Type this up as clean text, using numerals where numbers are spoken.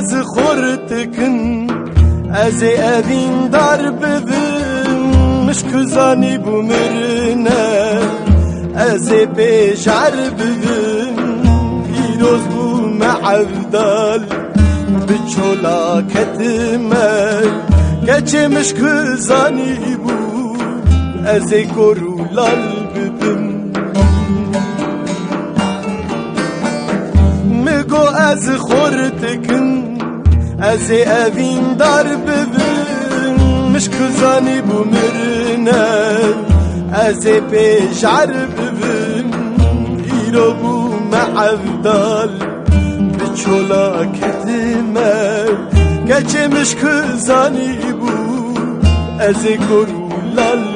از خورتکن از اوین در ببین مشکزانی بومرنه از بیشعر ببین ایروز بوم عبدال بچولا کتمه گچه مشکزانی بو از کرولال ببین مگو از خورتکن از اوین در ببین مشکزانی بومرنه از پیشعر ببین ایرو بوم عبدال بچولا کتمه گچه مشکزانی بو از کرولال